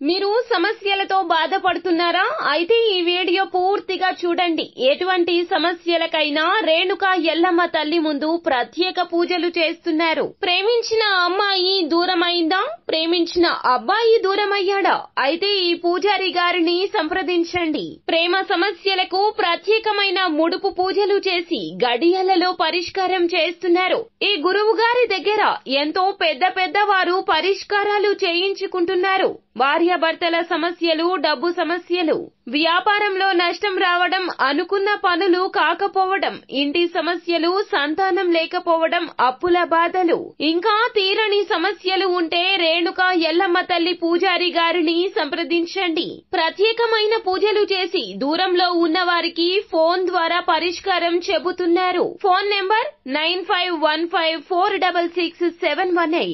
మీరు సమస్యలతో బాధపడుతున్నారా? అయితే ఈ వీడియో పూర్తిగా చూడండి. ఎటువంటి సమస్యలకైనా రేణుకా ఎల్లమ్మ తల్లి ముందు ప్రత్యేక పూజలు చేస్తున్నారు. ప్రేమించిన అమ్మాయి దూరమైందా? ప్రేమించిన అబ్బాయి దూరమయ్యాడా? అయితే ఈ పూజారి గారిని సంప్రదించండి. ప్రేమ సమస్యలకు ప్రత్యేకమైన ముడుపు పూజలు చేసి గడియలలో పరిష్కారం చేస్తున్నారు. ఈ గురువు గారి దగ్గర ఎంతో పెద్ద వారు పరిష్కారాలు చేయించుకుంటున్నారు. భార్యాభర్తల సమస్యలు, డబ్బు సమస్యలు, వ్యాపారంలో నష్టం రావడం, అనుకున్న పనులు కాకపోవడం, ఇంటి సమస్యలు, సంతానం లేకపోవడం, అప్పుల బాధలు, ఇంకా తీరని సమస్యలు ఉంటే రేణుకా ఎల్లమ్మ తల్లి పూజారి గారిని సంప్రదించండి. ప్రత్యేకమైన పూజలు చేసి దూరంలో ఉన్న వారికి ఫోన్ ద్వారా పరిష్కారం చెబుతున్నారు. Phone number 9515466718.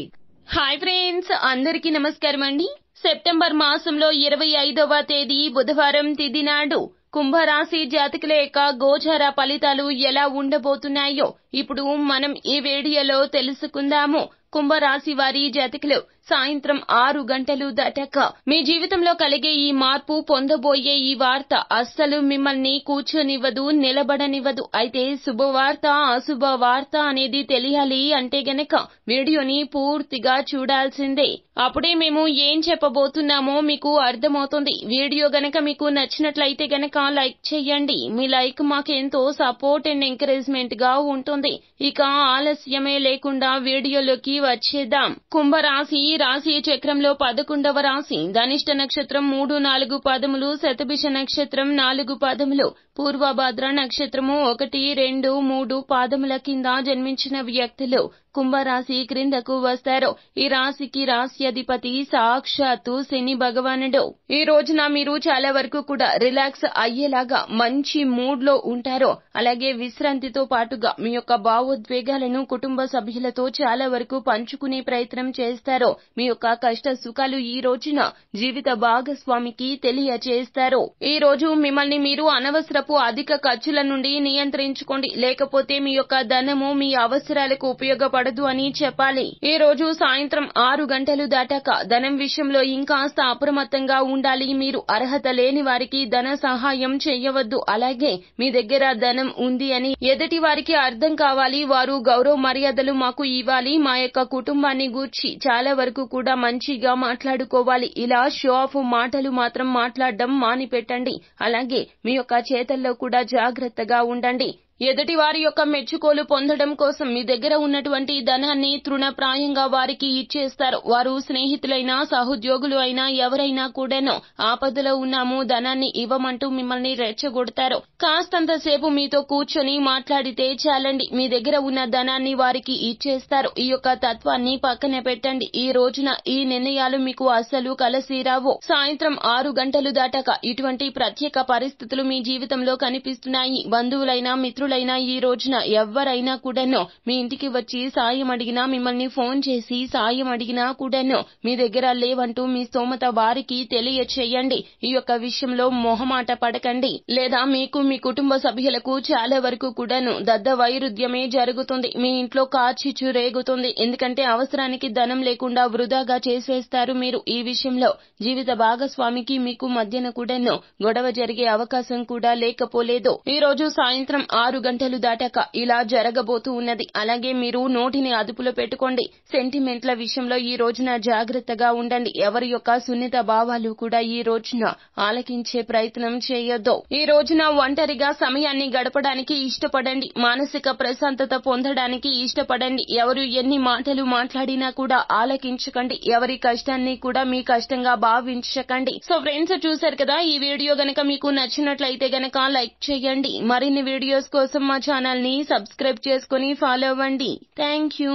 హాయ్ ఫ్రెండ్స్, అందరికీ నమస్కారం అండి. సెప్టెంబర్ మాసంలో 25వ తేదీ బుధవారం తిథి నాడు కుంభరాశి జాతకుల యొక్క గోచార ఫలితాలు ఎలా ఉండబోతున్నాయో ఇప్పుడు మనం ఈ వీడియోలో తెలుసుకుందాము. కుంభరాశి వారి జాతకులు సాయంత్రం 6 గంటలు దాటాక మీ జీవితంలో కలిగే ఈ మార్పు, పొందబోయే ఈ వార్త అస్సలు మిమ్మల్ని కూర్చొనివ్వదు, నిలబడనివ్వదు. అయితే శుభవార్త, అశుభ వార్త అనేది తెలియాలి అంటే గనక వీడియోని పూర్తిగా చూడాల్సిందే. అప్పుడే మేము ఏం చెప్పబోతున్నామో మీకు అర్థమవుతుంది. వీడియో గనక మీకు నచ్చినట్లయితే గనక లైక్ చేయండి. మీ లైక్ మాకెంతో సపోర్ట్ అండ్ ఎంకరేజ్మెంట్ గా ఉంటుంది. ఇక ఆలస్యమే లేకుండా వీడియోలోకి వచ్చేద్దాం. కుంభరాశి రాశి చక్రంలో 11వ రాశి. ధనిష్ట నక్షత్రం 3, 4 పాదములు, శతభిష నక్షత్రం 4 పాదములు, పూర్వభద్ర నక్షత్రము 1, 2, 3 పాదముల కింద జన్మించిన వ్యక్తులు కుంభరాశి క్రిందకు వస్తారు. ఈ రాశికి రాశ్యాధిపతి సాక్షాత్తు శని భగవానుడు. ఈ రోజున మీరు చాలా వరకు కూడా రిలాక్స్ అయ్యేలాగా మంచి మూడ్ లో ఉంటారు. అలాగే విశ్రాంతితో పాటుగా మీ యొక్క భావోద్వేగాలను కుటుంబ సభ్యులతో చాలా వరకు పంచుకునే ప్రయత్నం చేస్తారు. మీ యొక్క కష్ట సుఖాలు ఈ రోజున జీవిత భాగస్వామికి తెలియచేస్తారు. ఈ రోజు మిమ్మల్ని మీరు అనవసరపు అధిక ఖర్చుల నుండి నియంత్రించుకోండి. లేకపోతే మీ యొక్క ధనము మీ అవసరాలకు ఉపయోగపడదు అని చెప్పాలి. ఈ రోజు సాయంత్రం 6 గంటలు దాటాక ధనం విషయంలో ఇంకాస్త అప్రమత్తంగా ఉండాలి. మీరు అర్హత లేని వారికి ధన సహాయం చేయవద్దు. అలాగే మీ దగ్గర ధనం ఉంది అని ఎదుటి వారికి అర్థం కావాలి. వారు గౌరవ మర్యాదలు మాకు ఇవ్వాలి. మా యొక్క కుటుంబాన్ని గూర్చి చాలా వరకు కూడా మంచిగా మాట్లాడుకోవాలి. ఇలా షో ఆఫ్ మాటలు మాత్రం మాట్లాడడం మానిపెట్టండి. అలాగే మీ యొక్క చేతల్లో కూడా జాగ్రత్తగా ఉండండి. ఎదుటి వారి యొక్క మెచ్చుకోలు పొందడం కోసం మీ దగ్గర ఉన్నటువంటి ధనాన్ని తృణప్రాయంగా వారికి ఇచ్చేస్తారు. వారు స్నేహితులైనా, సహోద్యోగులు అయినా, ఎవరైనా కూడాను ఆపదలో ఉన్నాము ధనాన్ని ఇవ్వమంటూ మిమ్మల్ని రెచ్చగొడతారు. కాస్తంతసేపు మీతో కూర్చొని మాట్లాడితే చాలండి, మీ దగ్గర ఉన్న ధనాన్ని వారికి ఇచ్చేస్తారు. ఈ యొక్క తత్వాన్ని పక్కన పెట్టండి. ఈ రోజున ఈ నిర్ణయాలు మీకు అస్సలు కలిసి రావు. సాయంత్రం 6 గంటలు దాటాక ఇటువంటి ప్రత్యేక పరిస్థితులు మీ జీవితంలో కనిపిస్తున్నాయి. బంధువులైనా, మిత్రులైనా ఈ రోజున ఎవరైనా కూడాను మీ ఇంటికి వచ్చి సాయం అడిగినా, మిమ్మల్ని ఫోన్ చేసి సాయం అడిగినా కూడాను మీ దగ్గర లేవంటూ మీ స్తోమత వారికి తెలియచేయండి. ఈ యొక్క విషయంలో మొహమాట పడకండి. లేదా మీకు, మీ కుటుంబ సభ్యులకు చాలా వరకు కూడాను దద్ద వైరుధ్యమే జరుగుతుంది. మీ ఇంట్లో కార్చిచ్చు రేగుతుంది. ఎందుకంటే అవసరానికి ధనం లేకుండా వృధాగా చేసేస్తారు మీరు. ఈ విషయంలో జీవిత భాగస్వామికి మీకు మధ్యన కూడాను గొడవ జరిగే అవకాశం కూడా లేకపోలేదు. ఈ రోజు సాయంత్రం 6 గంటలు దాటాక ఇలా జరగబోతూ ఉన్నది. అలాగే మీరు నోటిని అదుపులో పెట్టుకోండి. సెంటిమెంట్ల విషయంలో ఈ రోజున జాగ్రత్తగా ఉండండి. ఎవరి యొక్క సున్నిత భావాలు కూడా ఈ రోజున ఆలకించే ప్రయత్నం చేయొద్దు. ఈ రోజున ఒంటరిగా సమయాన్ని గడపడానికి ఇష్టపడండి. మానసిక ప్రశాంతత పొందడానికి ఇష్టపడండి. ఎవరు ఎన్ని మాటలు మాట్లాడినా కూడా ఆలకించకండి. ఎవరి కష్టాన్ని కూడా మీ కష్టంగా భావించకండి. సో ఫ్రెండ్స్, చూశారు కదా, ఈ వీడియో గనక మీకు నచ్చినట్లయితే గనక లైక్ చేయండి. మరిన్ని వీడియోస్ కోసం మా ఛానల్ ని సబ్స్క్రైబ్ చేసుకుని ఫాలో అవ్వండి. Thank you.